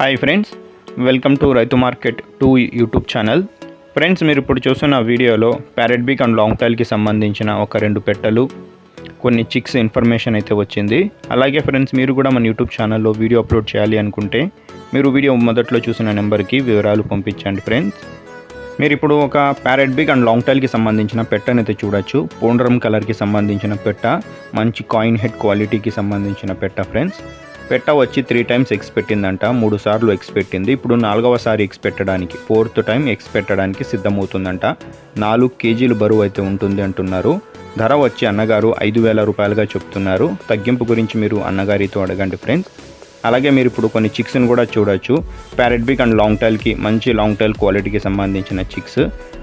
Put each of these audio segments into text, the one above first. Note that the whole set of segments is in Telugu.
హాయ్ ఫ్రెండ్స్, వెల్కమ్ టు రైతు మార్కెట్ 2 యూట్యూబ్ ఛానల్. ఫ్రెండ్స్, మీరు ఇప్పుడు చూస్తున్న వీడియోలో ప్యారెట్ బీక్ అండ్ లాంగ్ టైల్కి సంబంధించిన ఒక 2 పెట్టలు, కొన్ని చిక్స్ ఇన్ఫర్మేషన్ అయితే వచ్చింది. అలాగే ఫ్రెండ్స్, మీరు కూడా మన యూట్యూబ్ ఛానల్లో వీడియో అప్లోడ్ చేయాలి అనుకుంటే మీరు వీడియో మొదట్లో చూసిన నెంబర్కి వివరాలు పంపించండి. ఫ్రెండ్స్, మీరు ఇప్పుడు ఒక ప్యారెట్ బీక్ అండ్ లాంగ్ టైల్కి సంబంధించిన పెట్టనైతే చూడొచ్చు. పోండ్రం కలర్కి సంబంధించిన పెట్ట, మంచి కాయిన్ హెడ్ క్వాలిటీకి సంబంధించిన పెట్ట. ఫ్రెండ్స్, పెట్ట వచ్చి 3 టైమ్స్ ఎగ్స్ పెట్టిందంట. 3 సార్లు ఎగ్స్ పెట్టింది. ఇప్పుడు 4వసారి ఎగ్స్ పెట్టడానికి, 4th టైం ఎగ్స్ పెట్టడానికి సిద్ధమవుతుందంట. 4 కేజీలు బరువు అయితే ఉంటుంది అంటున్నారు. ధర వచ్చి అన్నగారు 5,000 రూపాయలుగా చెప్తున్నారు. తగ్గింపు గురించి మీరు అన్నగారితో అడగండి ఫ్రెండ్స్. అలాగే మీరు ఇప్పుడు కొన్ని చిక్స్ని కూడా చూడొచ్చు. ప్యారెట్ బీక్ అండ్ లాంగ్ టైల్కి మంచి లాంగ్ టైల్ క్వాలిటీకి సంబంధించిన చిక్స్,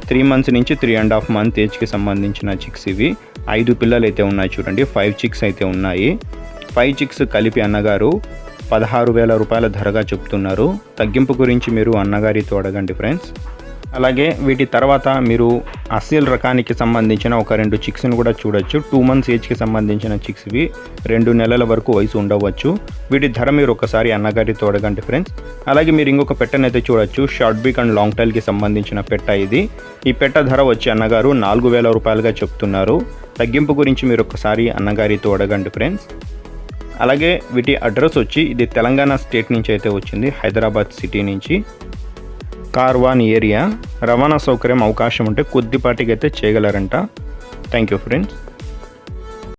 3 మంత్స్ నుంచి 3.5 మంత్ ఏజ్కి సంబంధించిన చిక్స్. ఇవి 5 పిల్లలు అయితే ఉన్నాయి చూడండి. 5 చిక్స్ అయితే ఉన్నాయి. 5 చిక్స్ కలిపి అన్నగారు 16,000 రూపాయల ధరగా చెప్తున్నారు. తగ్గింపు గురించి మీరు అన్నగారితో అడగండి ఫ్రెండ్స్. అలాగే వీటి తర్వాత మీరు అసీల్ రకానికి సంబంధించిన ఒక 2 చిక్స్ని కూడా చూడొచ్చు. 2 మంత్స్ ఏజ్కి సంబంధించిన చిక్స్. ఇవి 2 నెలల వరకు వయసు ఉండవచ్చు. వీటి ధర మీరు ఒకసారి అన్నగారితో అడగండి ఫ్రెండ్స్. అలాగే మీరు ఇంకొక పెట్టనైతే చూడొచ్చు. షార్ట్ బీక్ అండ్ లాంగ్ టైల్కి సంబంధించిన పెట్ట ఇది. ఈ పెట్ట ధర వచ్చి అన్నగారు 4,000 రూపాయలుగా చెప్తున్నారు. తగ్గింపు గురించి మీరు ఒకసారి అన్నగారితో అడగండి ఫ్రెండ్స్. అలాగే వీటి అడ్రస్ వచ్చి ఇది తెలంగాణ స్టేట్ నుంచి అయితే వచ్చింది, హైదరాబాద్ సిటీ నుంచి. కార్వాన్ ఏరియా. రవాణా సౌకర్యం అవకాశం ఉంటే కొద్దిపాటికి అయితే చేయగలరంట. Thank you friends.